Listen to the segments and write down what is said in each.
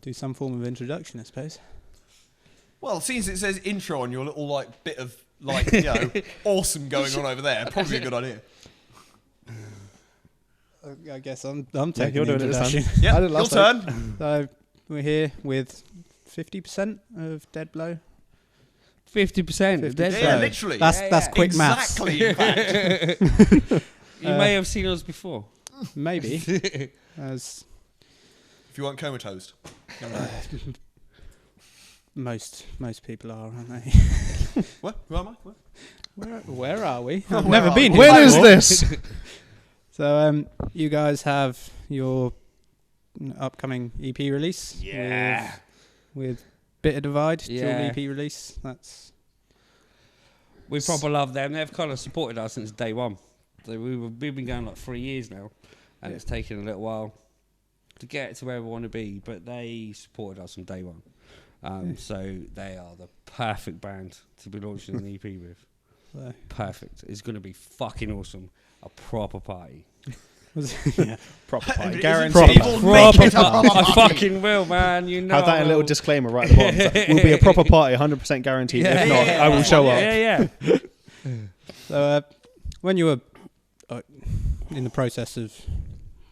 do some form of introduction, I suppose. Well, since it says intro on your little bit of awesome going on over there, probably a good idea. I guess I'm taking you're the doing it this introduction. time. Yeah, I did last your time. turn. So we're here with 50% of DeadBlow. 50% of DeadBlow. Yeah, literally. That's quick maths. Exactly. In fact. You may have seen us before. Maybe. As If you weren't comatose. most people are, aren't they? What? Who am I? What? Where are we? Where I've never are been we? here When is before. this? So you guys have your upcoming EP release. Yeah. With Bitter Divide, Yeah. dual EP release. We proper love them. They've kind of supported us since day one. So we've been going 3 years now, and it's taken a little while to get to where we want to be, but they supported us from day one. So they are the perfect band to be launching an EP with. So, Perfect. It's going to be fucking awesome. A proper party. Proper party. Is it Guaranteed. Abel? Make it a proper I party. fucking will, man. You know. Have that in a little disclaimer right at the bottom. So we'll be a proper party, 100% guaranteed. If not, I will show up. Yeah. So when you were in the process of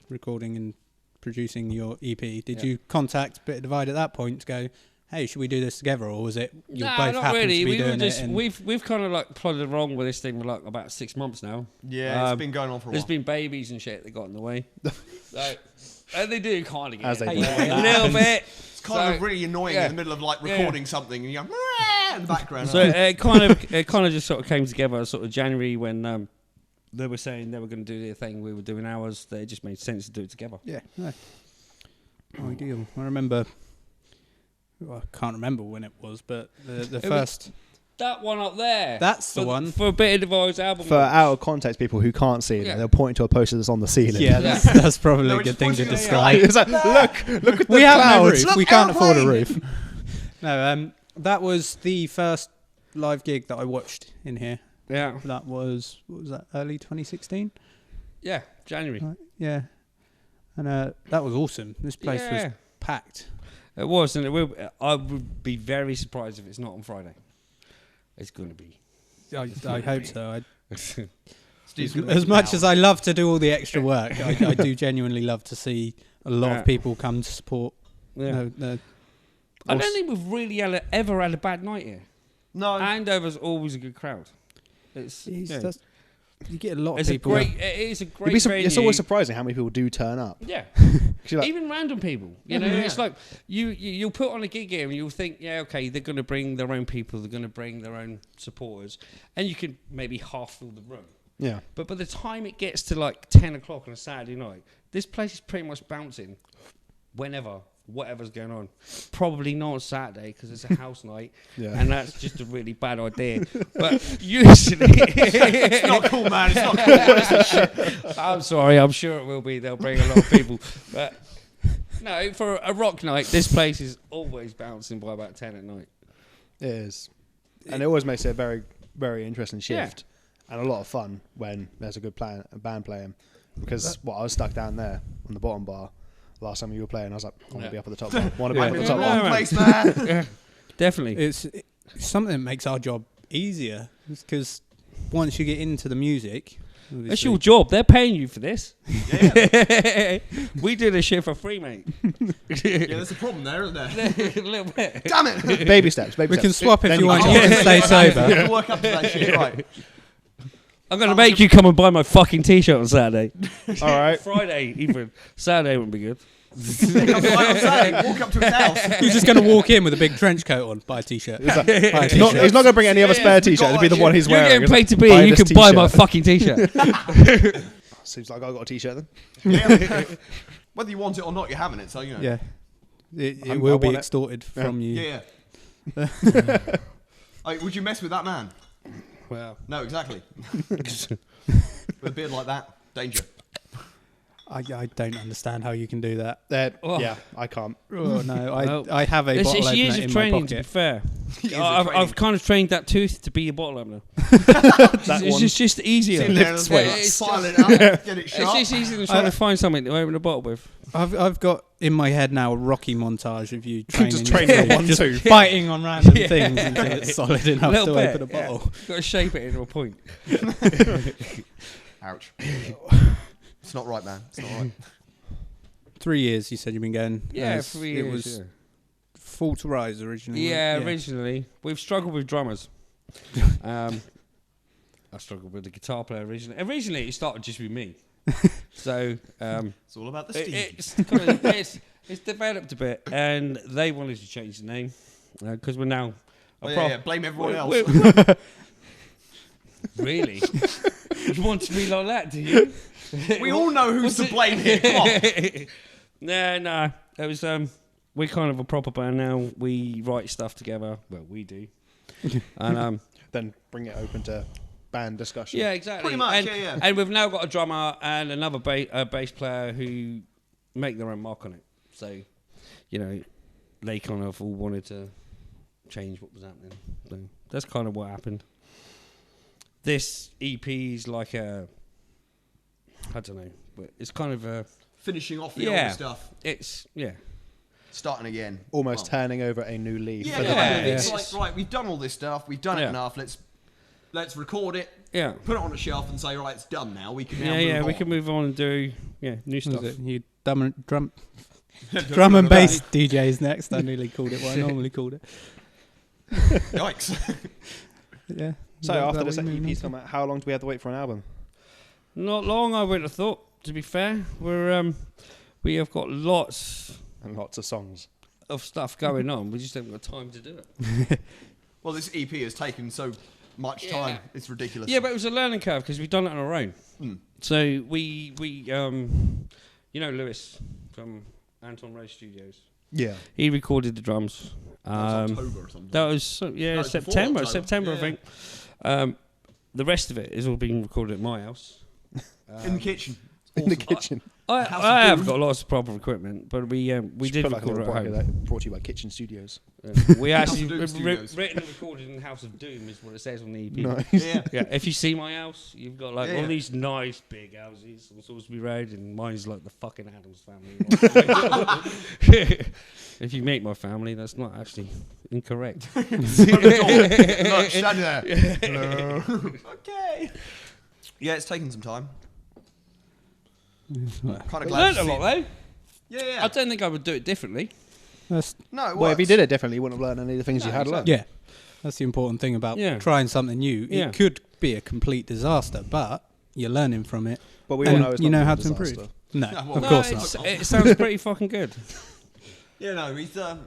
recording and producing your EP, did you contact Bitter Divide at that point to go, hey, should we do this together, or was it you both not happened really. to be We were doing just it? And we've kind of plodded along with this thing for about 6 months now. Yeah, it's been going on for a while. There's been babies and shit that got in the way. And they do kind of get As they hated do. a little bit. It's kind of really annoying in the middle of recording something and you go in the background. So it kind of just sort of came together sort of January when they were saying they were going to do their thing, we were doing ours. It just made sense to do it together. yeah, no. Ideal. I remember. Well, I can't remember when it was, but the first. That one up there. That's the one. For a Bitter Divide's album. For out of context people who can't see it, Yeah. they'll point to a poster that's on the ceiling. Yeah, that's probably No, a it's good thing to pointing at the describe. It's like, look at the We have no clouds. roof. We can't afford a roof. No, that was the first live gig that I watched in here. Yeah. That was, what was that, early 2016? Yeah, January. Right, yeah. And that was awesome. This place was packed. It was, and it will. I would be very surprised if it's not on Friday. It's going to be. I hope so. Steve's gonna As make much it as I love to do all the extra work, I do genuinely love to see a lot of people come to support. Yeah. The I don't think we've really ever had a bad night here. No. Andover's always a good crowd. It's you get a lot of it's people. It is a great venue. It's always surprising how many people do turn up. Yeah. 'Cause you're like, Even random people, it's like you'll put on a gig here and you'll think, yeah, okay, they're going to bring their own people, they're going to bring their own supporters, and you can maybe half fill the room. yeah. But by the time it gets to 10 o'clock on a Saturday night, this place is pretty much bouncing whenever, whatever's going on. Probably not on Saturday because it's a house night, Yeah. and that's just a really bad idea. But usually... It's not cool, man. It's not cool. I'm sorry, I'm sure it will be. They'll bring a lot of people. But no, for a rock night, this place is always bouncing by about 10 at night. It is. And it always makes it a very, very interesting shift and a lot of fun when there's a good band playing. Because I was stuck down there on the bottom bar last time you were playing. I was like, I want to be up at the top bar. Want to be up I'm at in the the top bar. wrong place, man. Yeah, definitely. It's something that makes our job easier because once you get into the music, That's your job. They're paying you for this. Yeah. We do this shit for free, mate. Yeah, there's a problem there, isn't there? A little bit. Damn it. Baby steps. we can swap if Then you you want. can- You can stay sober. You have to work up to that shit, right? I'm going to make you come and buy my fucking T-shirt on Saturday. All right. Friday, even. Saturday wouldn't be good. Walk up to his house. You're just going to walk in with a big trench coat on, buy a t-shirt. He's not going to bring any other spare t-shirt. It'll be the one he's You're wearing. getting paid to be Buy here. You this can buy my t-shirt. fucking T-shirt. Seems like I got a t-shirt then. Yeah. Whether you want it or not, you're having it. So you know. Yeah, it I will be want it. extorted from you. Yeah. Would you mess with that man? Well, No, exactly. With a beard like that, danger. I don't understand how you can do that. Oh. Yeah, I can't. Oh no, Well, I have a bottle it's opener years in of my training, to be pocket. fair. Years of I've training. kind of trained that tooth to be a bottle opener. That It's one. just easier. Sitting there It's and just- file it up, get it It's sharp. just easier than trying to find something to open a bottle with. I've got in my head now a Rocky montage of you training, Just training your on just 1-2. biting on random things until it's solid enough to Little open a bit, yeah. bottle. Got to shape it into a point. Ouch. It's not right, man. It's not right. 3 years, you said you've been going. Yeah, as 3 years. It was Fall to Rise originally. Yeah, wasn't it? originally. We've struggled with drummers. I struggled with the guitar player originally. Originally, it started just with me. So It's all about the Steve. it's developed a bit, and they wanted to change the name because we're now. Blame everyone else. Really? You want to be like that, do you? We all know who's to blame here. Come on. No. It was we're kind of a proper band now. We write stuff together. Well, we do. And Then bring it open to band discussion. yeah, exactly. Pretty much, And, yeah. and we've now got a drummer and another bass player who make their own mark on it. So, you know, they kind of all wanted to change what was happening. So that's kind of what happened. This EP is like I don't know, but it's kind of a Finishing off the older stuff. It's Starting again. Almost turning over a new leaf Yeah, for the yeah. band. It's like, right, we've done all this stuff. We've done it Yeah. enough. Let's record it. yeah. Put it on a shelf and say, right, it's done now. We can now Yeah, move we on. can move on and do new What stuff. was it? You drum and bass DJs next. I nearly called it what I normally called it. Yikes. Yeah. So Is that after what this you mean, EP's Nathan? come out, how long do we have to wait for an album? Not long, I would have thought. To be fair, we have got lots And lots of songs. of stuff going on. We just haven't got time to do it. Well, this EP has taken so much time. It's ridiculous. Yeah, but it was a learning curve because we've done it on our own. So we you know Lewis from Anton Ray Studios. Yeah. He recorded the drums. That was October or something. That was No, it was before September, October. I think. The rest of it is all being recorded at my house. in the kitchen. In the Awesome. kitchen. I House of have Doom. got lots of proper equipment, but we did Put like a record little it at bracket home. that brought to you by Kitchen Studios. We actually Doom Studios. written and recorded in House of Doom is what it says on the EP. Nice. Yeah. Yeah, if you see my house, you've got like Yeah. all these nice big houses on Salisbury Road, and mine's like the fucking Adams family. If you meet my family, that's not actually incorrect. Look, stand there. Hello. Okay. Yeah, it's taken some time. Kind of glad Learned to a see lot it. though. Yeah. I don't think I would do it differently. That's, No, it Well, if you works. did it differently, you wouldn't have learned any of the things you had learned. yeah. That's the important thing about Yeah. trying something new. Yeah. It could be a complete disaster, but you're learning from it. But we all And know it's you not know a how to disaster. improve. No, Yeah, well, of no, course it's- not. It sounds pretty fucking good. Yeah, no, he's end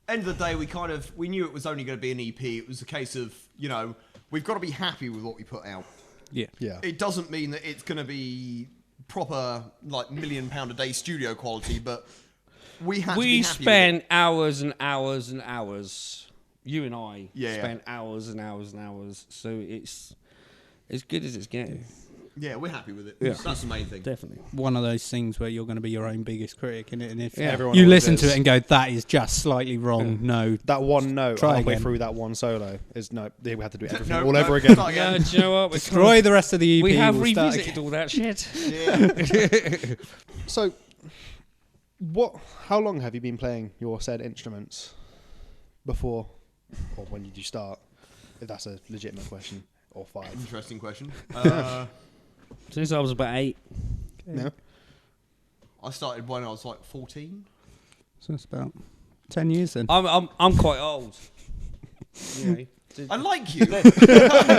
of the day we knew it was only going to be an EP. It was a case of, we've got to be happy with what we put out. Yeah. Yeah. It doesn't mean that it's going to be proper like £1 million a day studio quality, but we had to be We happy spent with hours and hours and hours. You and I Yeah. spent hours and hours and hours. So it's as good as it's getting. it. Yeah, we're happy with it. Yeah. That's the main thing. Definitely. One of those things where you're going to be your own biggest critic in it, and if Yeah. Everyone you always listen to is. it and go, "That is just slightly wrong," no, That one note Try halfway again. through that one solo is we had to do everything No, all no, over again. start Yeah, again. do you know what? We're destroy the rest of the EP. we have we'll start revisited all that shit. Yeah. So, how long have you been playing your said instruments before, or when did you start? If that's a legitimate question, or 5. Interesting question. Since I was about 8. No. I started when I was like 14. So it's about 10 years then. I'm quite old. You know, I like you. I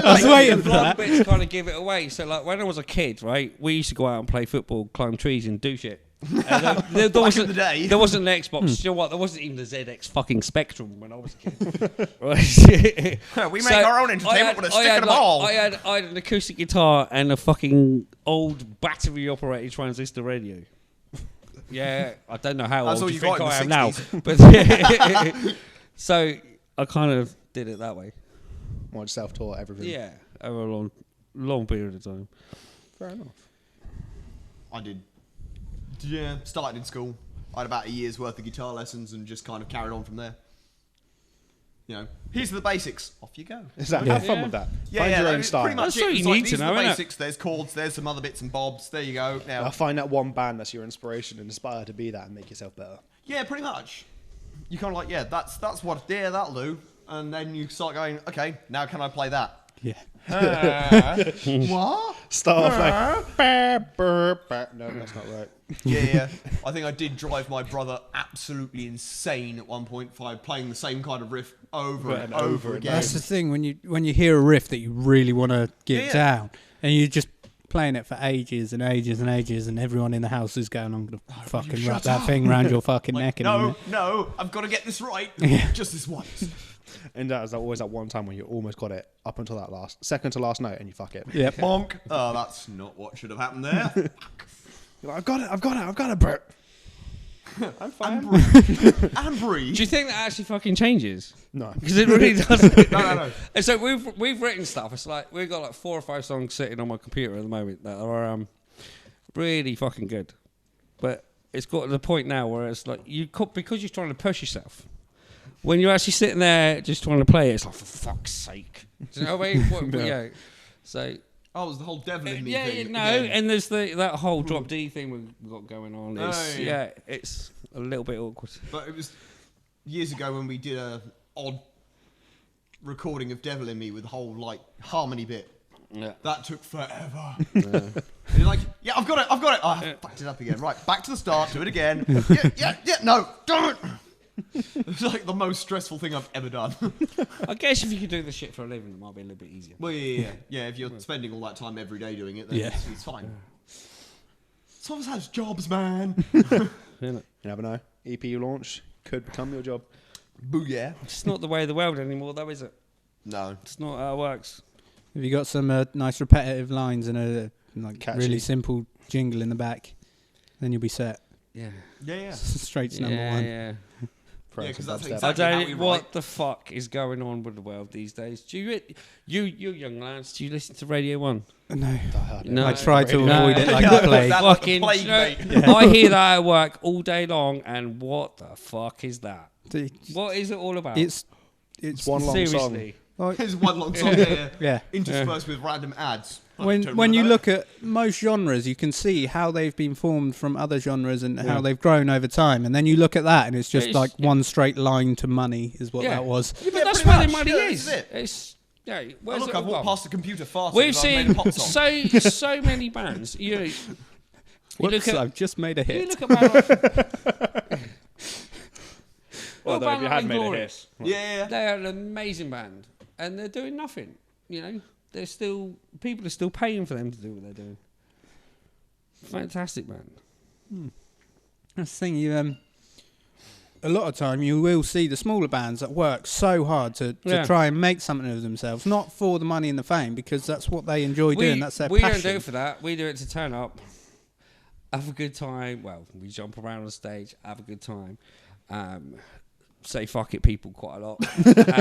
was waiting the for blonde that. bits kind of give it away. So like when I was a kid, right, we used to go out and play football, climb trees, and do shit. There Back wasn't, in the day. there wasn't an Xbox. You know what? There wasn't even the ZX fucking Spectrum when I was a kid. Right? We make our own entertainment with a stick and a ball. I had an acoustic guitar and a fucking old battery-operated transistor radio. Yeah, I don't know how That's old all you you think got I in am the now, but so I kind of did it that way. Or self-taught everything. Yeah, over a long period of time. Fair enough. I did. Yeah, started in school. I had about a year's worth of guitar lessons and just kind of carried on from there. You know, here's the basics. Off you go. Exactly. Have fun with that. Yeah, Find your own that's style. pretty much That's what it. you It's like, need these to are know, the innit? basics. There's chords. There's some other bits and bobs. There you go. Now, Find that one band that's your inspiration and inspire to be that and make yourself better. yeah, pretty much. You kind of like, yeah, that's what. Yeah, that'll do. And then you start going, okay, now can I play that? Yeah. What? Start off like, bah, brr, bah. No, that's not right. Yeah. I think I did drive my brother absolutely insane at 1.5, playing the same kind of riff over and over again. That's the thing when you hear a riff that you really want to get down, and you're just playing it for ages and ages and ages, and everyone in the house is going, "I'm gonna fucking wrap that thing around your fucking neck." No, I've got to get this right. Yeah. Just this once. And that was always that one time when you almost got it up until that second to last note and you fuck it. Yeah. Bonk. Oh, that's not what should have happened there. You're like, I've got it, bro. I'm fine. And breathe. Do you think that actually fucking changes? No. Because it really doesn't. No. And so we've written stuff. It's like we've got like 4 or 5 songs sitting on my computer at the moment that are really fucking good. But it's got to the point now where it's like because you're trying to push yourself. When you're actually sitting there just trying to play it, it's like, for fuck's sake. Do you know what I mean? Yeah. So. Oh, it was the whole devil in me thing. No, and there's that whole drop D thing we've got going on. It's a little bit awkward. But it was years ago when we did a odd recording of Devil in Me with the whole like harmony bit. Yeah. That took forever. And you're like, yeah, I've got it. Oh, I fucked it up again. Right, back to the start. Do it again. Yeah. No, damn it. It's like the most stressful thing I've ever done. I guess if you could do this shit for a living, it might be a little bit easier. Well, yeah. If you're spending all that time every day doing it, then it's fine. Some of us has jobs, man. You never know. EP you launch could become your job. Booyah. It's not the way of the world anymore, though, is it? No. It's not how it works. Have you got some nice repetitive lines and a Catchy. really simple jingle in the back, then you'll be set. Yeah. Straight to number one. Yeah. Yeah, because that's Dubstep. exactly I how we don't. write. What the fuck is going on with the world these days? Do you young lads? Do you listen to Radio 1? No. No. I try to No. avoid it like Yeah, the plague. that like Fucking. the plague, you know, mate. I hear that at work all day long, and what the fuck is that? What is it all about? It's one long song. Seriously. Here's one long song Yeah. interspersed with random ads. When you look at most genres, you can see how they've been formed from other genres and how they've grown over time. And then you look at that, and it's just like one straight line to money is what that was. Yeah, but Yeah, that's pretty where the much. money Yeah, is. that's it. It's Oh, where's look, it I've all walked gone? past the computer fast. We've I've seen made a pop song. so many bands. You Whoops, look at, I've just made a you hit. look at Well, though, if you had made a hit. Yeah. They are an amazing band, and they're doing nothing. You know, people are still paying for them to do what they're doing. Fantastic band. That's the thing. You a lot of time you will see the smaller bands that work so hard to try and make something of themselves, not for the money and the fame, because that's what they enjoy doing. That's their we passion. don't do it for that. We do it to turn up, have a good time. Well, we jump around on stage, have a good time. Say fuck it people quite a lot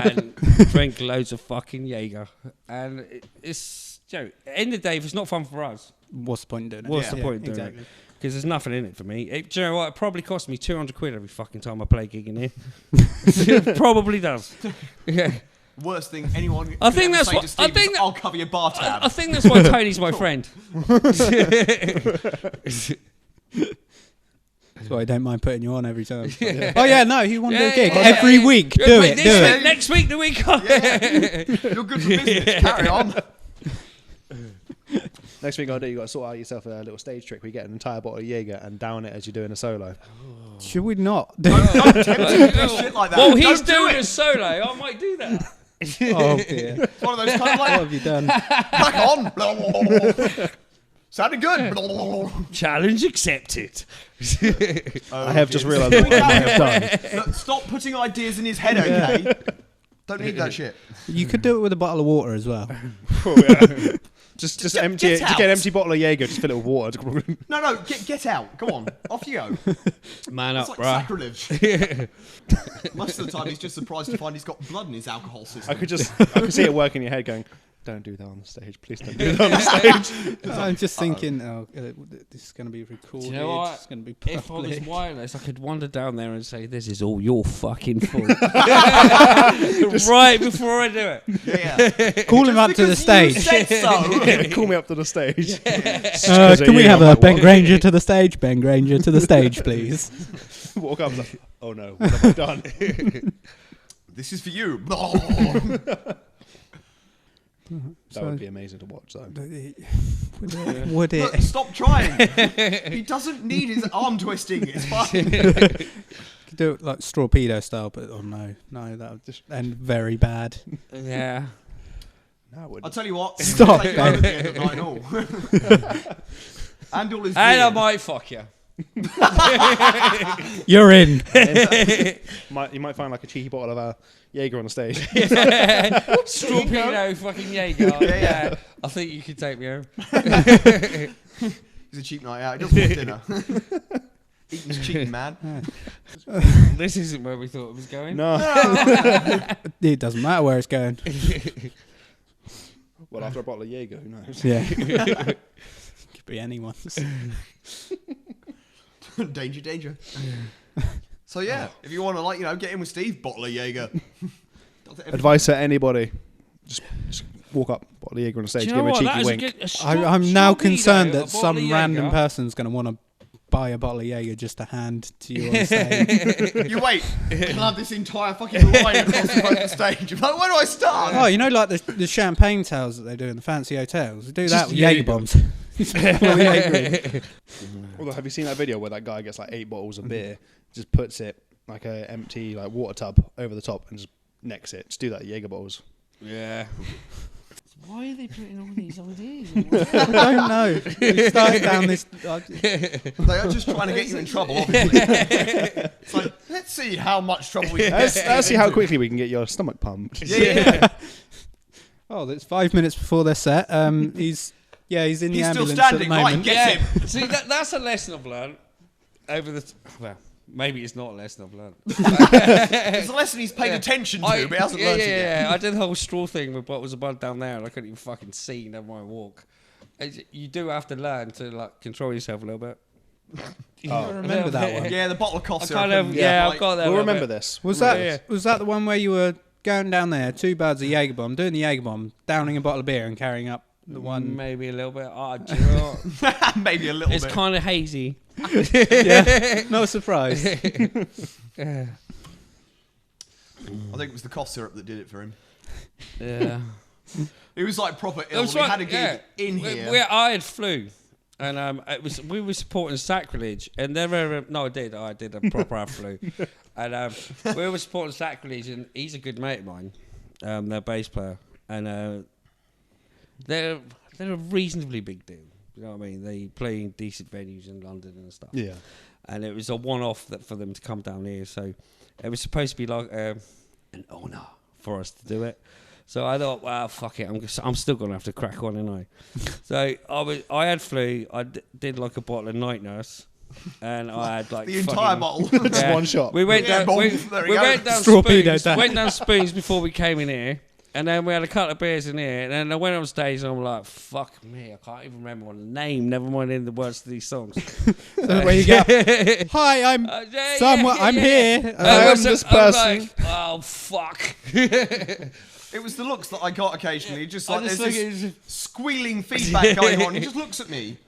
and drink loads of fucking Jaeger, and it's at the end of the day, if it's not fun for us, What's the point in doing it? what's the point in doing it? Because there's nothing in it for me. Do you know what? It probably costs me 200 quid every fucking time I play a gig in here. It probably does. Yeah. Worst thing anyone I think that's say what- to Steve I think is, that- I'll cover your bar tab. I think that's why Tony's my friend. That's why I don't mind putting you on every time. Oh yeah, no, you want to do a gig yeah, every yeah. week? Yeah, Do mate, it. this week, next week, the week after. You're good for business. Carry on. Next thing I'll do, you got to sort out yourself a little stage trick where you get an entire bottle of Jaeger and down it as you're doing a solo. Should we not? Don't tempt him to do shit like that. Well, he's Don't doing do a it. solo. I might do that. Oh dear. It's one of those kind of What like, have you done? back on. Sounded good. Challenge accepted. I have just realised what I may have done. Look, stop putting ideas in his head, okay? Don't need that shit. You could do it with a bottle of water as well. Just empty it. Just get an empty bottle of Jaeger, just fill it with water. No, get out. Go on. Off you go. Man It's up, like bruh. sacrilege. Most of the time, he's just surprised to find he's got blood in his alcohol system. I could see it work in your head going, Don't do that on the stage. Please don't do that on the stage. I'm just thinking, this is going to be recorded. Do you know what? It's going to be If I was public. wireless, I could wander down there and say, "This is all your fucking fault." Right before I do it. Yeah. Call him up to the You stage. said so. Call me up to the stage. Can we have a Ben Granger to the stage? Ben Granger to the stage, please. Walk up and like, oh no, what have I done? This is for you. That would be amazing to watch, though. Would Look, it? stop trying. He doesn't need his arm twisting. It's fine. Could do it like Strawpedo style, but no, that would just end very bad. Yeah. No, it wouldn't. I'll tell you what. Stop, Take home at the end of night and all. And all his And I beard. might fuck you. You're in. You might find like a cheeky bottle of Jaeger on the stage. Strawpedo fucking Jaeger. Yeah. I think you could take me home. He's a cheap night out. He doesn't want dinner. Eating's cheating, man. This isn't where we thought it was going. No. It doesn't matter where it's going. Well, after a bottle of Jaeger, who knows? Yeah. Could be anyone's. Danger, danger. So yeah, if you want to get in with Steve, bottle of Jaeger. Advice to anybody: just walk up, bottle of Jaeger on the stage, Do you give know him a what? cheeky That is wink. I'm now Strawpedo, concerned a that bottle some of random Jaeger. person's going to want to buy a bottle of Jaeger just to hand to you on stage. You wait. He'll have this entire fucking line across the front of the stage. I'm like, where do I start? Oh, you know, like the champagne towers that they do in the fancy hotels? They do that with Jaeger Jaeger bombs. Although, have you seen that video where that guy gets like 8 bottles of beer, just puts it like a empty like water tub over the top and just necks it? Just do that with Jaeger bottles. Yeah. Why are they putting all these ideas? I don't know. We started down this. They are just trying to get you in trouble, obviously. It's like, let's see how much trouble we can get. Let's see how quickly we can get your stomach pumped. Yeah. Oh, it's 5 minutes before their set. He's in the He's still ambulance standing. at the moment. Right, get him. See, that's a lesson I've learned over the. Well, maybe it's not a lesson I've learned. It's a lesson he's paid attention to, but he hasn't learned it yet. I did the whole straw thing with bottles of blood down there, and I couldn't even fucking see, never mind walk. You do have to learn to control yourself a little bit. I remember that one. Yeah, the bottle of cough I syrup. kind of, and, I've got that. We'll a remember bit. this. Was Yeah. that the one where you were going down there, 2 birds of Jaeger bomb, doing the Jaeger bomb, downing a bottle of beer and carrying up the one? Maybe a little bit. Oh, do you know what? maybe a little It's bit. kind of hazy. Yeah, no surprise. I think it was the cough syrup that did it for him. Yeah. He was like proper ill. That's We right, had a gig in We- here. I had flu, and we were supporting Sacrilege, and I did a proper have flu, and we were supporting Sacrilege, and he's a good mate of mine, their bass player, and they're a reasonably big deal. You know what I mean? They play in decent venues in London and stuff. Yeah. And it was a one-off for them to come down here, so it was supposed to be like an honour for us to do it. So I thought, well, fuck it, I'm still gonna have to crack on, ain't I? So I had flu. I did like a bottle of Night Nurse, and I had like The entire bottle. Just one shot. We went Yeah, down. bomb. We There you go. went down Strawpedo spoons. down. Went down spoons before we came in here, and then we had a couple of beers in here, and then I went on stage, and I'm like, fuck me, I can't even remember my name. Never mind in the words to these songs. Where you go? Hi, I'm someone. I'm here. I was this I'm person. like, oh fuck. It was the looks that I got occasionally. Just I like just there's think this it's- squealing feedback going on. He just looks at me,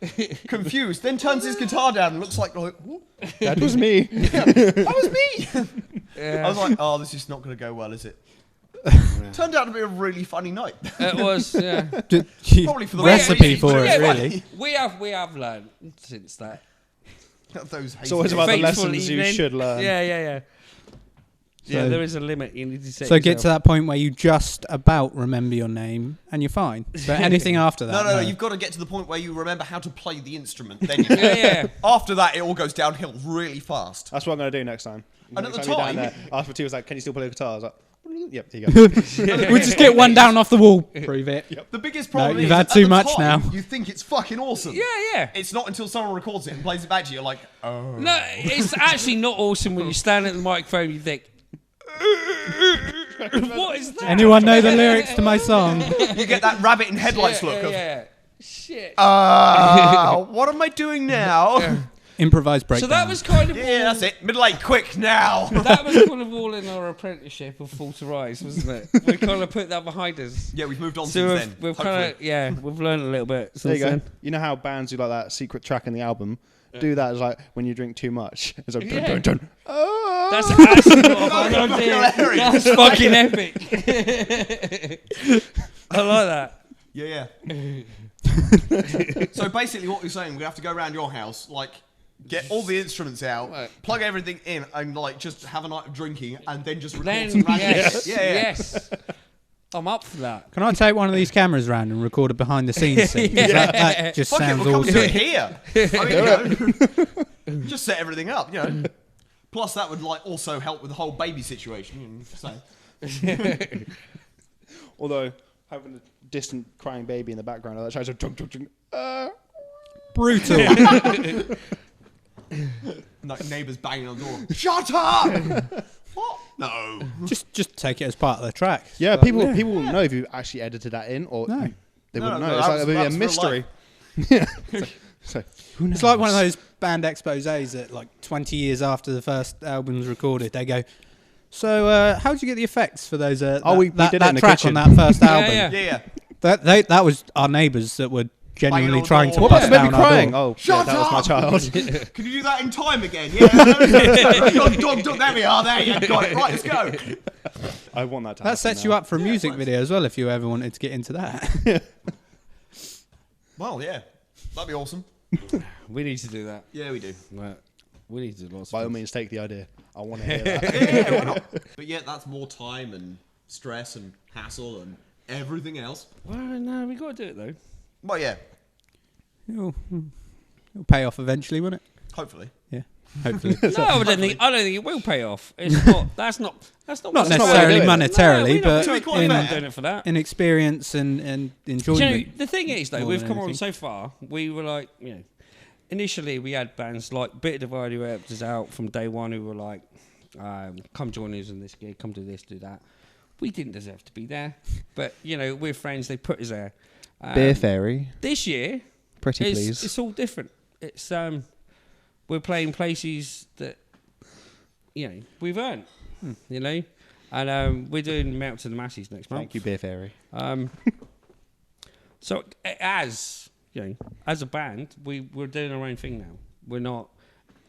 confused. Then turns his guitar down and looks like, "What? That was me. That was me." Yeah. I was like, "Oh, this is not going to go well, is it?" Turned out to be a really funny night. It was, yeah. Probably for the recipe right for reasons, it, but really. We have learned since that. Those It's always about the Fateful lessons you evening. should learn. Yeah, So- there is a limit. You need to set So get to yourself. that point where you just about remember your name and you're fine. But anything after that, No. You've got to get to the point where you remember how to play the instrument. Then you Yeah. After that, it all goes downhill really fast. That's what I'm going to do next time. And at the Next you're down time- there, after T was like, can you still play the guitar? I was like, yep, here you go. we'll just get one down off the wall. Prove it. The biggest problem you've is had at too the much time, now. You think it's fucking awesome. Yeah. It's not until someone records it and plays it back to you, you're like, oh. No, it's actually not awesome when you stand at the microphone. You think, What is that? Anyone know the lyrics to my song? You get that rabbit in headlights look of, Shit. what am I doing now? Improvised breakdown. So that was kind of Yeah, that's it. Middle eight, quick now. that was kind of all in our apprenticeship of Fall to Rise, wasn't it? We kind of put that behind us. Yeah, we've moved on So since then. we've kind of we've learned a little bit. There you since go. then. You know how bands do like that secret track in the album? Do that as like when you drink too much. It's like dun, Yeah. dun, dun. Oh. That's actually not a bad That's idea. hilarious. That's fucking epic. I like that. Yeah. So basically, what you're saying, we have to go around your house, like, get all the instruments out, Right. plug everything in, and like just have a night of drinking, and then just record Then some random yes, shit. Yeah. yes. I'm up for that. Can I take one of these cameras round and record a behind the scenes scene? 'Cause that just Fuck it, sounds we'll come awesome. do it here. I mean, just set everything up, Plus, that would like also help with the whole baby situation. So. Although having a distant crying baby in the background, that tries to drunk. Brutal. Like neighbours banging on the door. Shut up! What? No. just take it as part of the track. Yeah, people wouldn't know if you actually edited that in, or No. they No, wouldn't no, know. that It's was- like that a was real mystery. Yeah. So, who knows? It's like one of those band exposés that, like, 20 years after the first album was recorded, they go, so how did you get the effects for those? We did it that in the track kitchen. on that first album. Yeah. Yeah. That was our neighbours that were genuinely Banging on trying the to door. What about bust the baby down our crying? door. Oh, Shut yeah, that was my up! child. Can you do that in time again? Yeah. Dog, there we are. There you got it. Right, let's go. I want that to That happen sets now. you up for a music video as well if you ever wanted to get into that. Well, yeah, that'd be awesome. We need to do that. Yeah, we do. Right. We need to do lots By all of means, take the idea. I want to hear that. Yeah, why not? But yeah, that's more time and stress and hassle and everything else. Well, no, we got to do it though. Well, yeah, It'll pay off eventually, won't it? hopefully. Yeah, hopefully. No, I don't think it will pay off. It's not. That's not. Not what's- necessarily doing it. monetarily, No, we're but not To be quite in, fair, I'm doing it for that. in experience and Do you enjoyment. know, the thing is, though, more we've than come on anything. so far. We were like, initially we had bands like Bit of Divide who helped us out from day one, who were like, come join us in this gig, come do this, do that. We didn't deserve to be there, but we're friends. They put us there. Beer Fairy. This year, Pretty please. it's all different. It's we're playing places that we've earned, and we're doing Melt to the Masses next month. Thank you, Beer Fairy. So as as a band, we're doing our own thing now. We're not.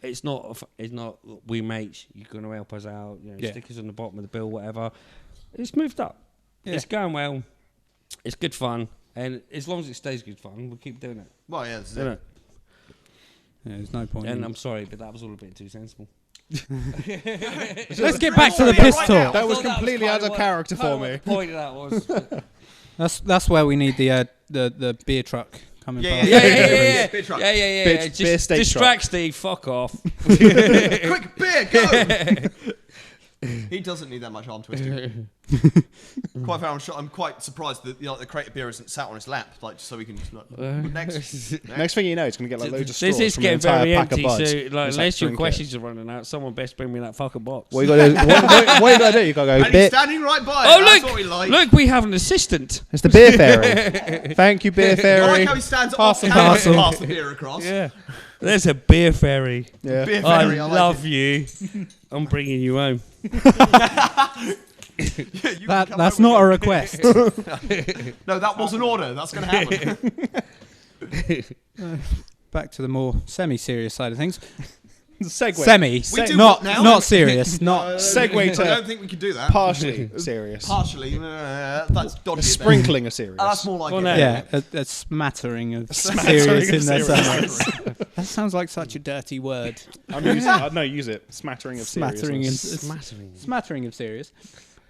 It's not we mates. You're going to help us out. Stick us on the bottom of the bill, whatever. It's moved up. Yeah. It's going well. It's good fun, and as long as it stays good fun, we'll keep doing it. Well, yeah, this is Isn't it. it? Yeah, there's no point. And in- I'm sorry, but that was all a bit too sensible. Let's get back to the Yeah, piss right talk. That was I thought completely out of character for me. The point of that was. That's where we need the beer truck coming Yeah, past. yeah. Beer truck. Yeah. Beer Just steak distract truck. Steve. Fuck off. Quick, beer, go! He doesn't need that much arm twisting. Quite fair. I'm quite surprised that the creative beer isn't sat on his lap, like just so we can. Next. Next thing you know, it's going to get like loads of This straws is from an getting entire very pack empty. of buds. So, It's unless your drink it. questions are running out, someone best bring me that fucking box. What you got to do? What you got to do? You got to go. And he's Beer, standing right by. Oh, That's what we look! like. Look, we have an assistant. it's the Beer Fairy. Thank you, Beer I Fairy. like how he stands Pass off and camera parcel. to pass the beer across. Yeah. There's a beer fairy. Yeah. Beer I fairy, I like love it. you. I'm bringing you home. Yeah, you can That, come that's over not a here. request. No, that was an order. That's going to happen. Back to the more semi-serious side of things. Segue. Semi, We do not what now? not serious, not. Segue I to don't think we can do that. partially serious. Partially. That's dodgy. Sprinkling of serious. That's more like Well, it. no. Yeah, a smattering of Smattering serious of in there serious. somewhere. That sounds like such a dirty word. No, use it. Smattering of Smattering seriousness. Smattering. Smattering of serious.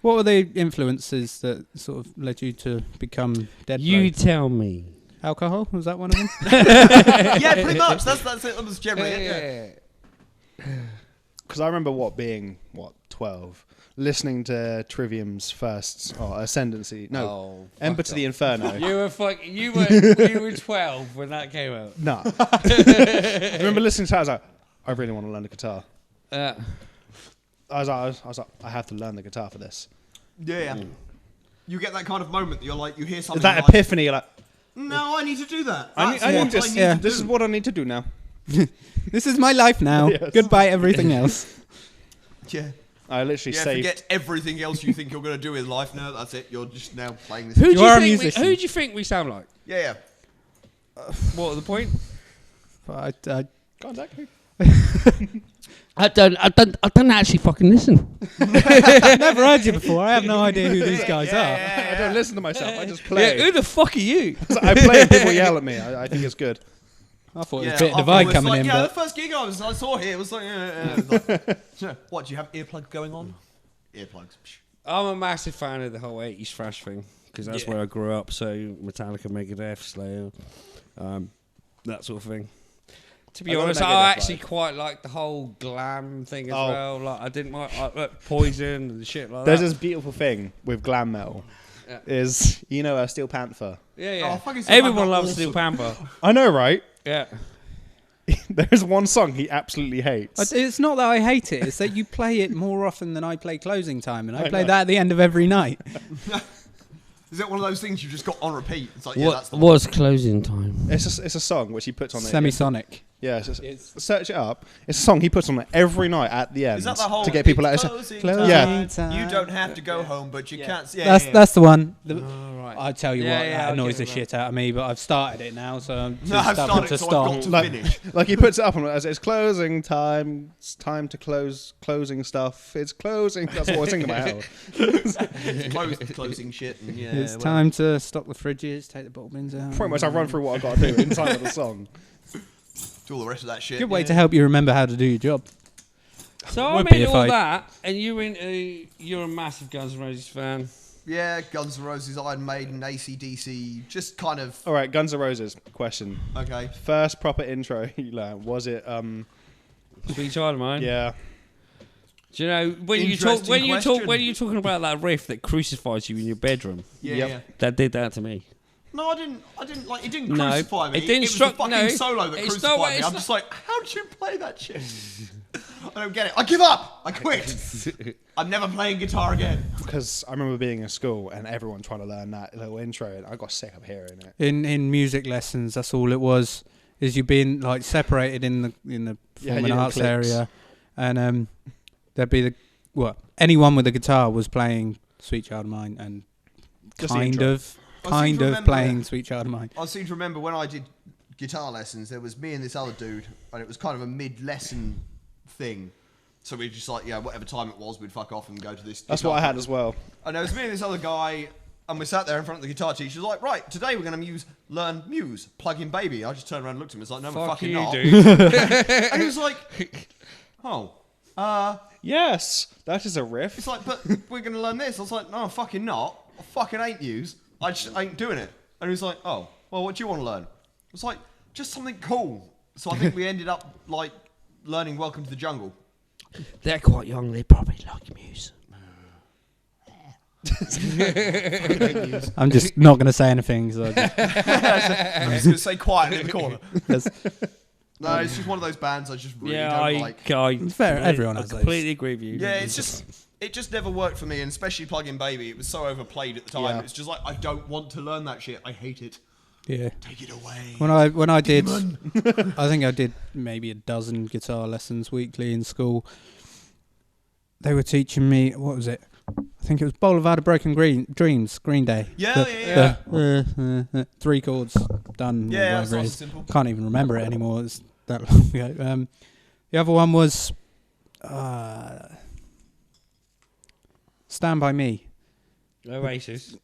What were the influences that sort of led you to become DeadBlow? You tell me. Alcohol, was that one of them? Yeah, pretty much. That's it. That was generally it. Yeah. Because I remember being 12, listening to Trivium's first Ascendancy. No, Oh, Ember to the Inferno. You were 12 when that came out. No. I remember listening to that. I was like, I really want to learn the guitar. I was like, I have to learn the guitar for this. Yeah. You get that kind of moment that you're like, you hear something. That like, epiphany, you're like, no, I need to do that. I need That's this. what I need to This do. is what I need to do now. This is my life now. Yes. Goodbye, everything else. Yeah. I literally Yeah, saved. forget everything else you think you're going to do in life. No, that's it. You're just now playing this. Who do You are a think musician. who do you think we sound like? Yeah. What the point? But I Contact me. I don't actually fucking listen. I've never heard you before. I have no idea who these guys are. I don't listen to myself. I just Yeah, play. who the fuck are you? I play and people yell at me. I think it's good. I thought it Yeah, was a bit I divide was coming like, in, yeah, but the first gig I saw here was like, it was like, what, do you have earplugs going on? Earplugs. Psh. I'm a massive fan of the whole 80s thrash thing because that's where I grew up. So Metallica, Megadeth, Slayer, that sort of thing. To be I love honest, Megadeth, I actually like- quite like the whole glam thing as Oh. well. Like I didn't like Poison and shit like There's that. this beautiful thing with glam metal. Yeah. Is Steel Panther. Yeah. Oh, fucking Steel Everyone Panther, loves awesome. Steel Panther. I know, right? Yeah. There's one song he absolutely hates. it's not that I hate it. It's that you play it more often than I play Closing Time, and I I play know. that at the end of every night. Is it one of those things you just got on repeat? It's like, yeah, that's What the was closing time? It's a song which he puts on. Semisonic. Yeah, search it up. It's a song he puts on it every night at the end Is that the whole to get people out. it's Of closing Closing time. Yeah. You don't have to go home, but you can't. Yeah, That's yeah. that's the one. Right. I tell you Yeah, what, yeah, that I'll annoys get the it shit out of me. But I've started it now, so I'm too No, I've stubborn started, to so stop. I've got to Like- finish. Like he puts it up on as it's closing time. It's time to closing stuff. It's closing. That's what I think in my head. It's closing shit. And yeah, It's well, time to stock the fridges, take the bottle bins out. Pretty much, I run through what I got to do inside of the song. do all the rest of that shit. Good way yeah. to help you remember how to do your job. So I'm Would be into if all I- that, and you're a massive Guns N' Roses fan. Yeah, Guns N' Roses, Iron Maiden, AC/DC, just kind of All right, Guns N' Roses. Question: okay. First proper intro you learned, was it? Sweet Child of Mine. Yeah. Do you know when Interesting when you're talking about that riff that crucifies you in your bedroom? Yeah, Yep. yeah. That did that to me. No, I didn't like. It didn't No, crucify me. it didn't was struck- the fucking no, solo that it's crucified not- me. it's I'm not- just like, how did you play that shit? I don't get it. I give up. I quit. I'm never playing guitar again. Because I remember being in school and everyone trying to learn that little intro, and I got sick of hearing it. In music lessons, that's all it was. Is you being like separated in the Yeah, performing your arts cliques. area, and there'd be anyone with a guitar was playing Sweet Child of Mine, and Just the kind intro. of I seem to remember- playing Sweet Child of Mine. I seem to remember when I did guitar lessons, there was me and this other dude, and it was kind of a mid-lesson thing. So we just like, yeah, whatever time it was, we'd fuck off and go to this. That's guitar what I had class. as well. And there was me and this other guy, and we sat there in front of the guitar teacher. Like, right, today we're going to learn Muse, Plug In Baby. I just turned around and looked at him. It's like, no, we're Fuck fucking you, not. dude. And he was like, oh, Yes, that is a riff. it's like, but we're going to learn this. I was like, no, I'm fucking not. I fucking ain't Muse. I just ain't doing it. And he was like, oh, well, what do you want to learn? I was like, just something cool. So I think we ended up like learning Welcome to the Jungle. They're quite young. They probably like Muse. I'm just not going to say anything. So I'm just going to say quietly in the corner. that's No, it's just one of those bands I just really Yeah, don't like. It's fair, everyone has those. completely agree with you. Yeah, it just never worked for me, and especially Plug In Baby. It was so overplayed at the time. Yeah. It's just like, I don't want to learn that shit. I hate it. yeah. Take it away. When I did, I think I did maybe a dozen guitar lessons weekly in school. They were teaching me, what was it? I think it was Boulevard of Broken Dreams, Green Day. Yeah, yeah. 3 chords done. Yeah, or that's whatever it nice is. and simple. Can't even remember it anymore. It's that long ago. The other one was Stand By Me. Oasis.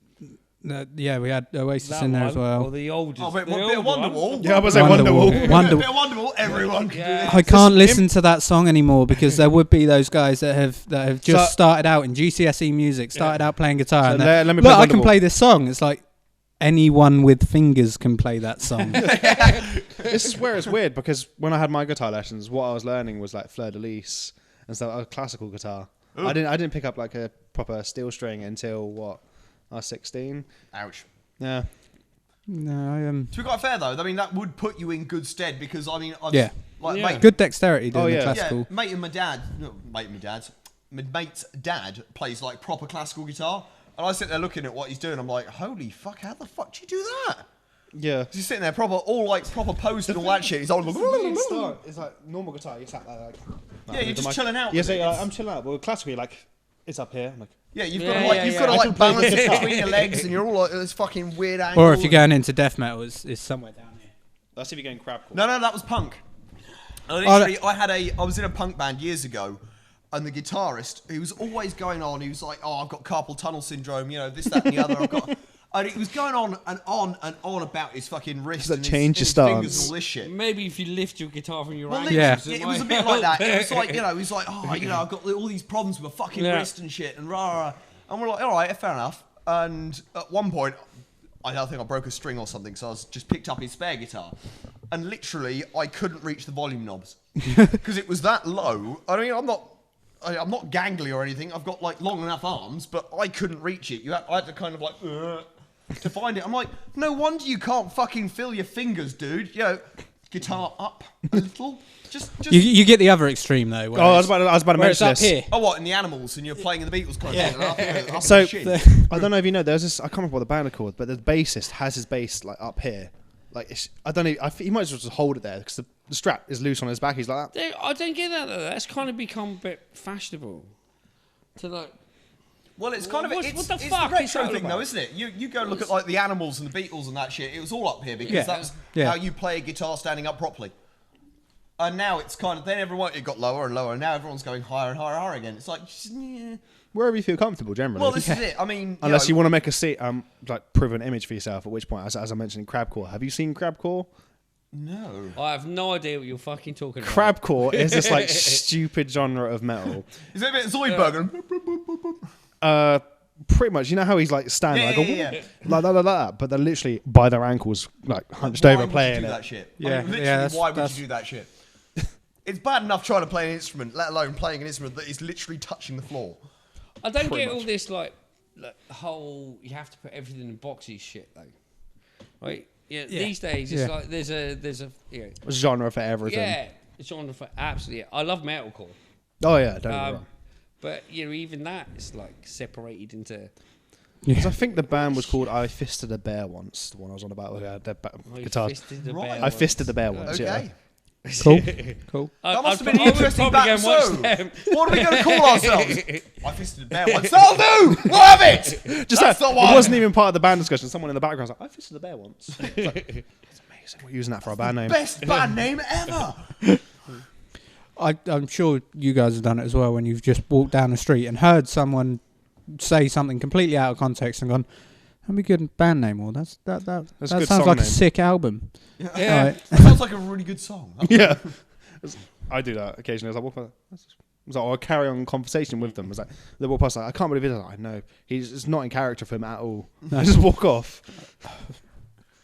Yeah, we had Oasis That in there one, as well. Or the oldest. Oh, wait, the what bit of older one. Wonderwall? Yeah, I was like Wonderwall. Bit Wonder. of Wonderwall. Everyone can do Yeah. this. I can't listen to that song anymore because there would be those guys that have just So- started out in GCSE music, started out playing guitar, So and they're, let me look, play I can Wonderwall." play this song. It's like anyone with fingers can play that song. This is where it's weird because when I had my guitar lessons, what I was learning was like fleur de lis and stuff, a classical guitar. Ooh. I didn't pick up like a proper steel string until what? I was 16. Ouch. Yeah. No, To be quite fair though, I mean that would put you in good stead because I mean, I've, Yeah. like Yeah. mate, good dexterity doing Oh, the yeah. classical. yeah, mate and my dad, no, mate and my dad's, my mate's dad plays like proper classical guitar, and I sit there looking at what he's doing. I'm like, holy fuck, how the fuck do you do that? Yeah. He's sitting there proper posed and all that shit. He's all like, it's like normal guitar. You sat there like. yeah, you're just chilling out. Yeah, with so it. you're like, I'm chilling out. But classically, like, it's up here. I'm like, Yeah, you've Yeah, got to yeah, like balance it between your legs, and you're all like this fucking weird angle. Or if you're going into death metal, it's somewhere down here. let's see if you're going crab core. No, that was punk. And Oh, literally, I was in a punk band years ago, and the guitarist, he was always going on. He was like, "Oh, I've got carpal tunnel syndrome, you know, this, that, and the other." I've got, and he was going on and on and on about his fucking wrist that and change his your fingers stance? and all this shit. Maybe if you lift your guitar from your Well, ankles, literally, it was a bit like that. It was like, help. you know, he's like, "Oh, you know, I've got all these problems with my fucking Yeah. wrist and shit," and rah, rah. And we're like, "All right, fair enough." And at one point, I think I broke a string or something, so I just picked up his spare guitar, and literally I couldn't reach the volume knobs because it was that low. I mean, I'm not gangly or anything. I've got like long enough arms, but I couldn't reach it. I had to kind of like to find it. I'm like, no wonder you can't fucking feel your fingers, dude. You know, guitar up a little. Just. You get the other extreme though. Where I was about to where it's mention up this. here. Oh, what, in the Animals, and you're playing in the Beatles concert? Yeah. So Shit. I don't know if you know. There's this. I can't remember what the band are called, but the bassist has his bass like up here. Like I don't know. He might as well just hold it there because the strap is loose on his back. He's like that. I don't get that though. That's kind of become a bit fashionable. To like, Well, it's kind of What it's the it's fuck the is retro that thing, about? though, isn't it? You go look at like the Animals and the Beatles and that shit. It was all up here because Yeah. that's Yeah. how you play a guitar standing up properly. And now it's kind of then everyone it got lower and lower, and now everyone's going higher and higher and higher again. It's like, yeah. Wherever you feel comfortable, generally. Well, this is it. I mean, Unless you know, want to make a like prove an image for yourself. At which point, as I mentioned, crabcore. Have you seen crabcore? no. I have no idea what you're fucking talking about. Crabcore is this like stupid genre of metal. Is it a bit Zoidberg? Pretty much. You know how he's like standing Yeah. like that, but they're literally by their ankles, like hunched Why over would playing you do it. that shit? Yeah, I mean, literally, yeah, why would that's- you do that shit? It's bad enough trying to play an instrument, let alone playing an instrument that is literally touching the floor. I don't Pretty get all much. this like whole you have to put everything in boxes shit though. Right? Yeah. Yeah. These days it's Yeah. like there's a you know, Genre for everything. yeah, it's genre for absolutely. I love metalcore. Oh yeah, don't get me wrong. But you know, even that is like separated into. Because I think the band was called I Fisted a Bear once. The one I was on about with their guitar. Fisted the Right. bear I Fisted the Bear once. once. Okay. Yeah. Cool. Cool. I- That must I'd have been an I would interesting probably back. go and So, watch them. what are we going to call ourselves? I fisted a bear once. That'll do! We'll have it! Just That's that, the one. it wasn't even part of the band discussion. Someone in the background was like, I Fisted a Bear once. It's like, that's amazing. We're using that for our band name. Best band name ever! I'm sure you guys have done it as well when you've just walked down the street and heard someone say something completely out of context and gone, "That'd be a good band name," or that a good sounds song like a name." sick album. Yeah. Right. That sounds like a really good song. Yeah. I do that occasionally. As I walk past, I'll carry on conversation with them. It's like they walk past, like, I can't believe it. I know it's not in character for him at all. I just walk off.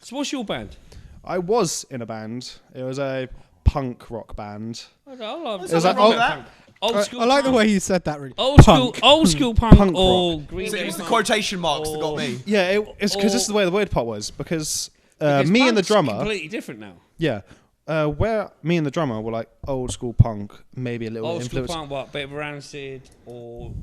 So what's your band? I was in a band. It was a punk rock band. I love There's It was nothing like, wrong with that. old school. I like the punk. way you said that. Really. Old Punk. school punk, Punk or rock. Green So Day it was the punk. quotation marks that got me. Yeah, it's because this is the way the weird part was because me and the punk's drummer. completely different now. Yeah. Where me and the drummer were like old school punk, maybe a little Old school influence, punk, what? Bit of Rancid or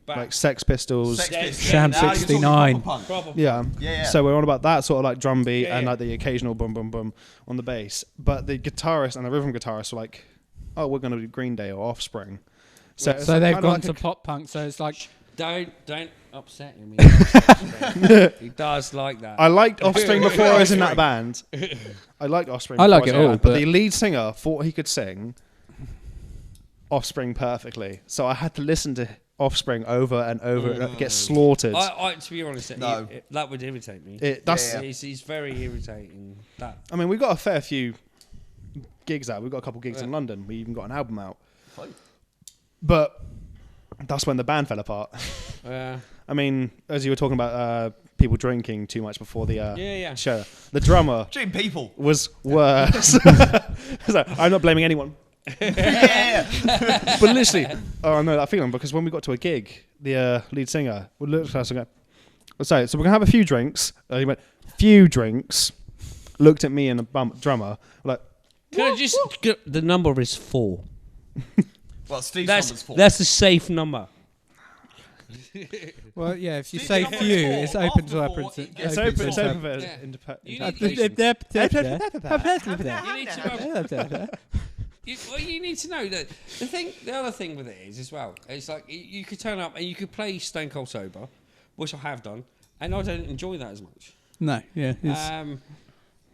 back. like Sex Pistols. Sex Yeah, Pistols. Sham Now you're talking 69. proper punk. proper Yeah. Yeah. So we're on about that sort of like drum beat Yeah, and yeah. like the occasional boom boom boom on the bass. But the guitarist and the rhythm guitarist were like, "Oh, we're going to do Green Day or Offspring." So, it's So like they've kinda gone like to a- pop punk. So it's like Don't upset him. He does like that. I liked Offspring before I was in that band. I liked Offspring. I like before it was in all, that band, but but- the lead singer thought he could sing Offspring perfectly, so I had to listen to Offspring over and over and get slaughtered. to be honest, No. that would irritate me. That's. Yeah. He's very irritating. That I mean, we got a fair few gigs out. We got a couple gigs in Yeah. London. We even got an album out. Fine. But that's when the band fell apart. I mean, as you were talking about people drinking too much before the yeah. show, the drummer Jim people. was worse. So, I'm not blaming anyone. Yeah. But literally, oh, I know that feeling because when we got to a gig, the lead singer would look at us and go, so we're going to have a few drinks. He went, few drinks, looked at me and the drummer, like, Can I just? The number is 4. Well, Steve's number's That's 4. that's a safe number. Well, yeah. If you See, say number few, 4, it's open to after 4, upwards. it gets It's open. It's open for Yeah. You You need to know that the other thing with it is as well. It's like you could turn up and you could play Stone Cold Sober, which I have done, and I don't enjoy that as much. No, yeah.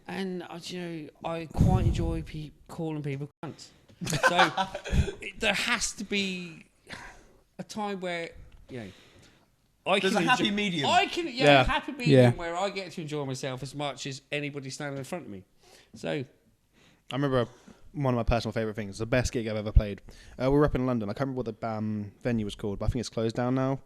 And I quite enjoy calling people cunts. So there has to be a time where There's a happy medium. I can happy medium where I get to enjoy myself as much as anybody standing in front of me. So I remember one of my personal favourite things, the best gig I've ever played. We were up in London. I can't remember what the venue was called, but I think it's closed down now.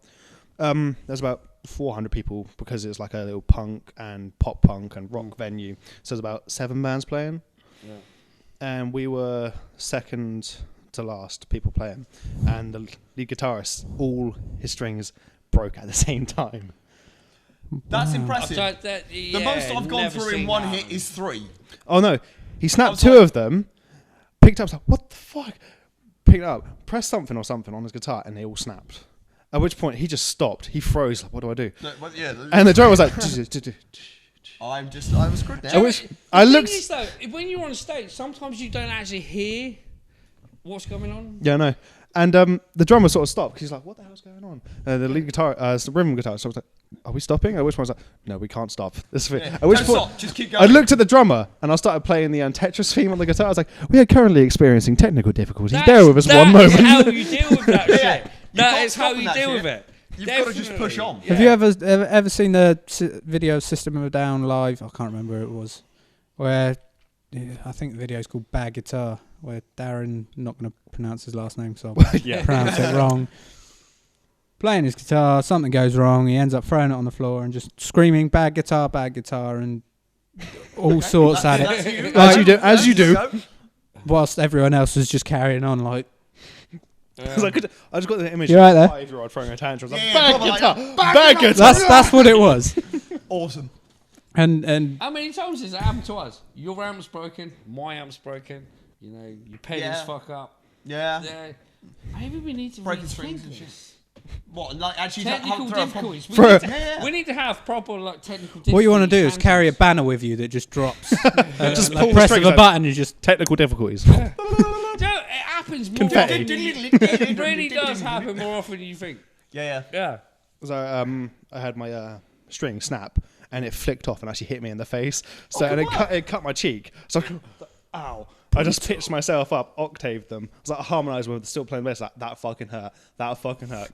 There's about 400 people because it's like a little punk and pop punk and rock venue. So there's about 7 bands playing. Yeah. And we were second to last people playing. And the lead guitarist, all his strings broke at the same time. That's impressive. The most I've gone through in one hit is 3. Oh no, he snapped 2 of them, picked up, like, what the fuck? Picked it up, pressed something on his guitar, and they all snapped. At which point he just stopped. He froze. Like, what do I do? No, and the drummer was like, I'm screwed now. I looked. Thing is, though, when you're on stage, sometimes you don't actually hear what's going on. Yeah, no. And the drummer sort of stopped because he's like, what the hell's going on? The lead guitar, the rhythm guitar, so I was like, are we stopping? At which point I was like, no, we can't stop. This is Yeah. At which Don't point stop, just keep going. I looked at the drummer and I started playing the Tetris theme on the guitar. I was like, we are currently experiencing technical difficulties. Bear with us one moment. That is how you deal with that shit. That can't is how stop you that deal shit. with it. You've got to just push on. Have you ever seen the video System of a Down live? I can't remember who it was. Where I think the video is called Bad Guitar, where Darren, not going to pronounce his last name, so I'll pronounce it wrong. Playing his guitar, something goes wrong. He ends up throwing it on the floor and just screaming "bad guitar," and all sorts at it. As you do. Whilst everyone else was just carrying on like. I just got the image You're right of there. a 5-year-old throwing a tantrum. I was like, Yeah, bad guitar, like, bad guitar. That's what it was. Awesome. And how many times has that happened to us? Your amp's broken, my amp's broken. Your pedals fuck up. Yeah. Maybe we need to Breaking strings and shit. What, like actually technical throw a difficulties. problem? We need to have proper technical difficulties. what you want to do is carry a banner with you that just drops. Just like pull the press strings of a out. button and just Technical difficulties. It happens more Confetti. often. It really does happen more often than you think. Yeah. So I had my string snap and it flicked off and actually hit me in the face. So and it cut my cheek. So ow. I just pitched myself up, octaved them. I was like harmonised with still playing bass. Like that fucking hurt.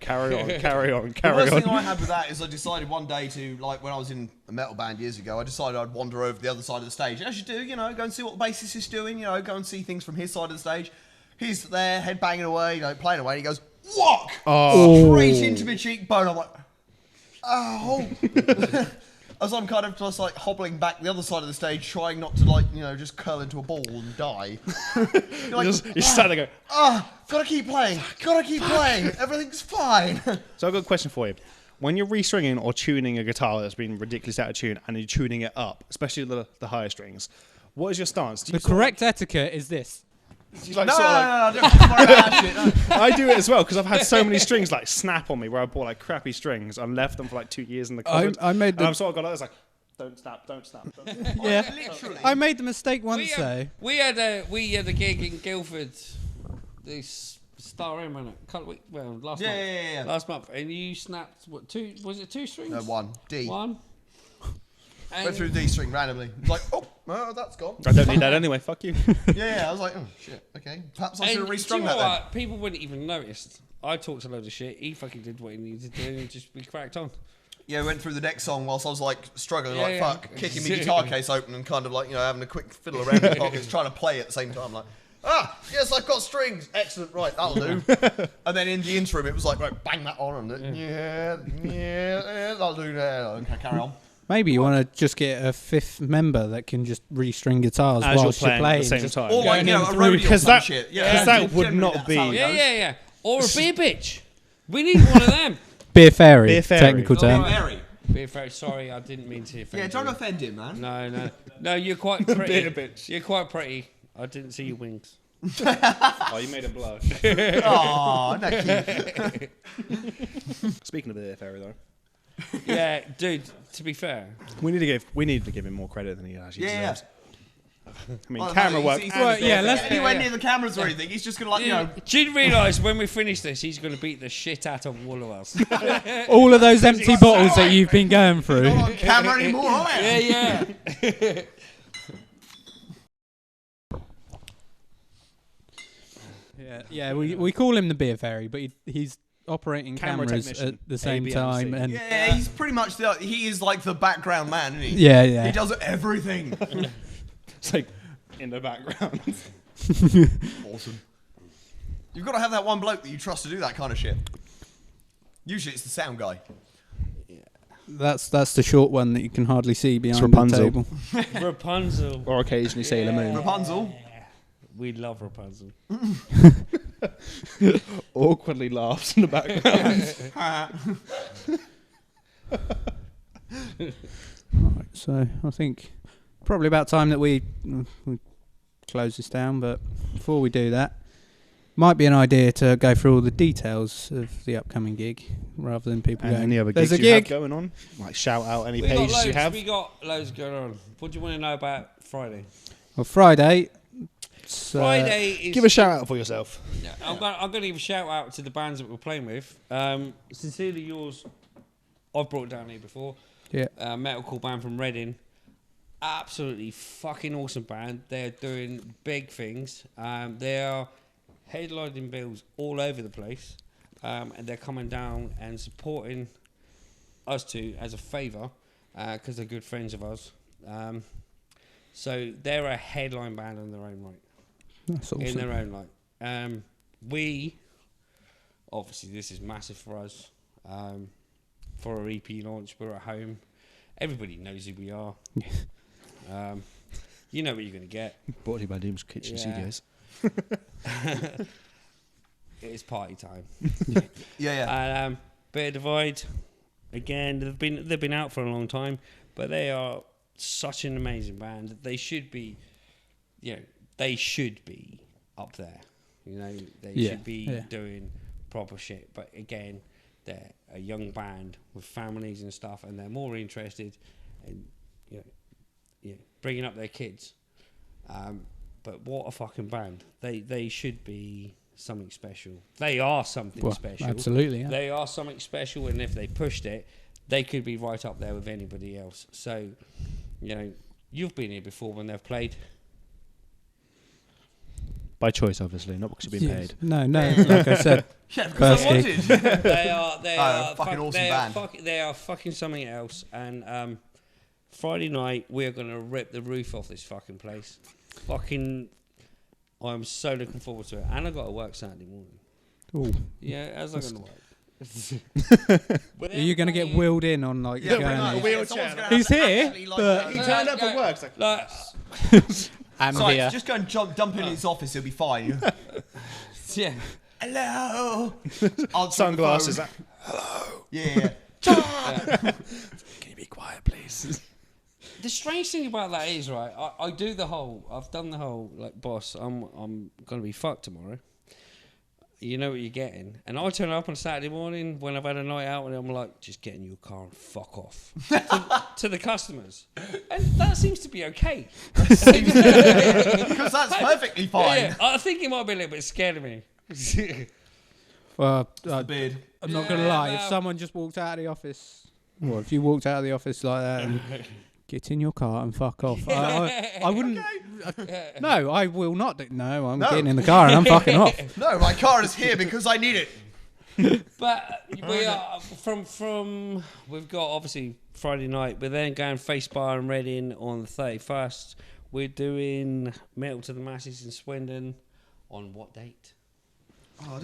Carry on. The worst thing I had with that is I decided one day to, like when I was in a metal band years ago, I decided I'd wander over the other side of the stage. As you do, go and see what the bassist is doing, go and see things from his side of the stage. He's there, head banging away, playing away, and he goes, whack! Straight into my cheekbone. I'm like, oh. As I'm kind of just like hobbling back the other side of the stage, trying not to just curl into a ball and die. You're like, you sat there going, gotta keep playing, everything's fine. So I've got a question for you. When you're restringing or tuning a guitar that's been ridiculously out of tune and you're tuning it up, especially the higher strings, what is your stance? the correct etiquette is this. No, don't worry about that shit. No. I do it as well because I've had so many strings snap on me where I bought crappy strings and left them for 2 years in the cupboard. I made and I've sort of got like this don't snap. Yeah, Literally. I made the mistake once though. We had a gig in Guildford. This Star M, wasn't it? Last month. Yeah. Last month, and you snapped what 2? Was it 2 strings? No, 1. D. 1. Went through the D string randomly. Like, oh, that's gone. I don't need that anyway. Fuck you. Yeah. I was like, oh shit. Okay, perhaps I should have restrung that then. People wouldn't even notice. I talked a load of shit. He fucking did what he needed to do, and we cracked on. Yeah, went through the next song whilst I was struggling, fuck, kicking my Yeah. guitar case open and kind of having a quick fiddle around in the pockets, trying to play at the same time. Like, yes, I've got strings. Excellent, right, that'll do. And then in the interim, it was like, right, bang that on, and yeah, that'll do. Okay, carry on. Maybe you want to just get a 5th member that can just restring guitars As whilst you're you're playing playing. at the same time. Or Going in a through- rodeo or because some that- shit. because that would generally not that's be- how it goes. Yeah. Or a beer bitch. We need one of them. Beer fairy, Beer fairy. technical term. Very. Beer fairy. Sorry, I didn't mean to offend Yeah, don't you. offend him, man. No, you're quite pretty. Beer bitch. You're quite pretty. I didn't see your wings. Oh, you made a blush. Oh, no cute. Speaking of the fairy though, Yeah, dude. To be fair, we need to give him more credit than he actually deserves. I mean, Well, camera no, work. he's Right, yeah, let's- anywhere near the cameras or anything. He's just gonna like, you know. do you realise when we finish this, he's going to beat the shit out of all of us? All of those empty bottles that you've been going through. Not on camera anymore, are you? Yeah. Yeah, we call him the beer fairy, but he's operating Camera cameras technician, at the same ABMC. time. And Yeah, he's pretty much he is like the background man, isn't he? yeah. He does everything. It's like in the background. Awesome. You've got to have that one bloke that you trust to do that kind of shit. Usually it's the sound guy. That's the short one that you can hardly see behind the Rapunzel. table. Rapunzel. Or occasionally Sailor Moon. Rapunzel. We love Rapunzel. Awkwardly laughs in the background. Right, so I think probably about time that we close this down. But before we do that, might be an idea to go through all the details of the upcoming gig rather than people And going, any other "There's gigs a you have gig." going on? Like shout out any We got pages loads. you have. We got loads going on. What do you want to know about Friday? Well, Friday. Friday is. Give a shout out for yourself. I'm going to give a shout out to the bands that we're playing with. Sincerely yours. I've brought down here before. Yeah. Metalcore band from Reading. Absolutely fucking awesome band. They're doing big things. They are headlining bills all over the place, and they're coming down and supporting us two as a favour because they're good friends of ours. So they're a headline band in their own right. That's awesome. In their own right. We obviously this is massive for us. For our EP launch, we're at home. Everybody knows who we are. You know what you're going to get. Brought to you by Doom's Kitchen Studios. It's party time. Yeah. Bear Divide, again, they've been out for a long time, but they are such an amazing band. They should be, they should be up there. They should be doing proper shit. But again, they're a young band with families and stuff, and they're more interested in bringing up their kids. But what a fucking band! They should be something special. They are something special. Absolutely. Yeah. They are something special, and if they pushed it, they could be right up there with anybody else. So, you've been here before when they've played. By choice, obviously, not because you've been paid. No, like I said. Yeah, because I First wanted. They are fucking awesome band. They are fucking something else. And Friday night we're gonna rip the roof off this fucking place. I'm so looking forward to it. And I got to work Saturday morning. Ooh. Yeah, how's that gonna work? Are you going to get wheeled in on like Yeah, going no, in? wheelchair. He's here, but He turned up at work. It's like, I'm Sorry, here. just go and dump in his office. He'll be fine. Yeah. Hello. sunglasses. Yeah. Can you be quiet, please? The strange thing about that is, right, I've done the whole, like, boss, I'm going to be fucked tomorrow. You know what you're getting. And I turn up on Saturday morning when I've had a night out and I'm like, just get in your car and fuck off. to the customers. And that seems to be okay. Because that's perfectly fine. Yeah, I think he might be a little bit scared of me. Well, The beard. I'm not going to lie. If someone just walked out of the office, or if you walked out of the office like that and get in your car and fuck off, I wouldn't. No, I will not. No, I'm getting in the car and I'm fucking off. No, my car is here because I need it. But we are from we've got obviously Friday night. We're then going Face Bar and Reading on the 31st. We're doing Metal to the Masses in Swindon on what date?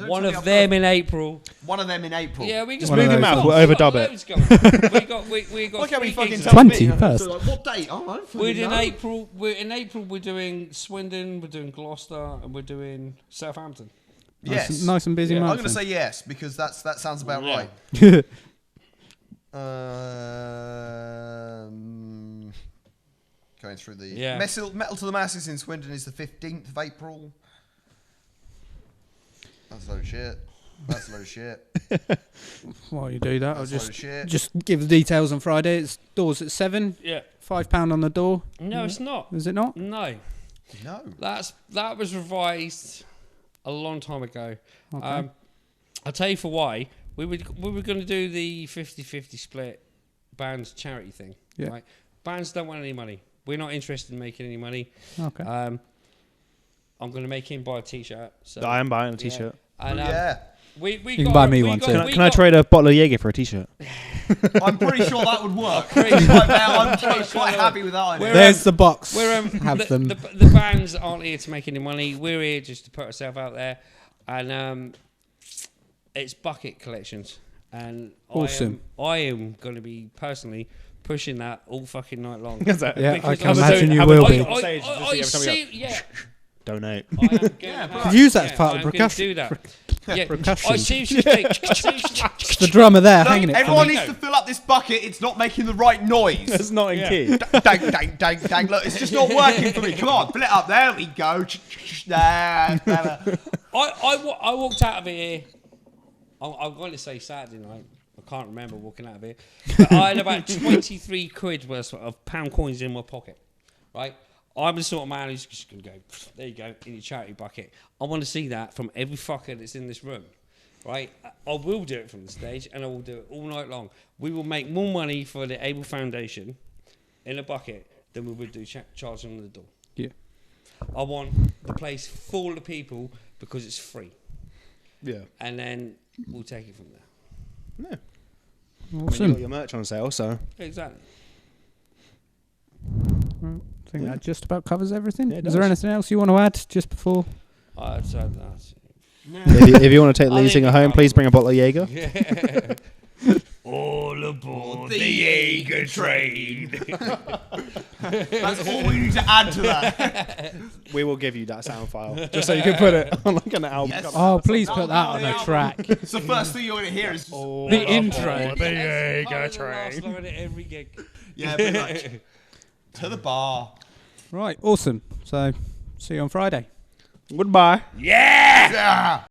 One of them in April. One of them in April. Yeah, we Just move him out. We'll overdub it. We got Why can't we three fucking gigs. tell 21st. So, like, what date? Oh, I don't We're fucking in know. April. We're doing Swindon. We're doing Gloucester, and we're doing Southampton. Yes. Nice and busy I'm month. going to say yes because that sounds about Yeah. right. Going through the Metal to the Masses in Swindon is the 15th of April. That's a load of shit. That's a load of shit. While you do that, That's I'll a load of shit. just give the details on Friday. It's doors at 7. Yeah. £5 on the door. No, it's not. Is it not? No. No. That was revised a long time ago. Okay. I'll tell you for why. We were going to do the 50-50 split bands charity thing. Yeah. Right? Bands don't want any money. We're not interested in making any money. Okay. I'm going to make him buy a T-shirt. So, I am buying a T-shirt. And, Yeah. we You can buy me one too. Can I trade a bottle of Jaeger for a T-shirt? I'm pretty sure that would work. pretty I'm quite happy with that idea. There's the box. We're, Have them. The bands aren't here to make any money. We're here just to put ourselves out there. And it's bucket collections. And Awesome. I am going to be personally pushing that all fucking night long. Is that? Yeah, I Because can I'm imagine doing- you I'm will doing- be. on stage, just see every time we go, Yeah. Donate. I am going Could use that as part of I'm the going to do that. Yeah, percussion. I seriously think. The drummer there Look, hanging it. everyone from needs to fill up this bucket. It's not making the right noise. It's not in key. Dang, dang, dang, dang. Look, it's just not working for me. Come on, fill it up. There we go. Nah, better. I walked out of here. I'm going to say Saturday night. I can't remember walking out of here. But I had about 23 quid worth of pound coins in my pocket. Right? I'm the sort of man who's just going to go, there you go, in your charity bucket. I want to see that from every fucker that's in this room. Right? I will do it from the stage, and I will do it all night long. We will make more money for the Abel Foundation in a bucket than we would do charging on the door. Yeah. I want the place full of people because it's free. Yeah. And then we'll take it from there. Yeah. I mean, you Awesome. got your merch on sale, so Exactly. I think that just about covers everything. Yeah, it Is there does. anything else you want to add just before? That's if you want to take the I'll lead singer leave it home, on. please bring a bottle of Jaeger. all aboard The Jaeger train. That's all we need to add to that. We will give you that sound file just so you can put it on like an album. Yes. cover. Oh, please That'll put that be on the a album. track. It's the first thing you're going to hear is The intro. The Jaeger train. Last line at every gig. yeah, pretty much. To the bar. Right, awesome. So, see you on Friday. Goodbye. Yeah.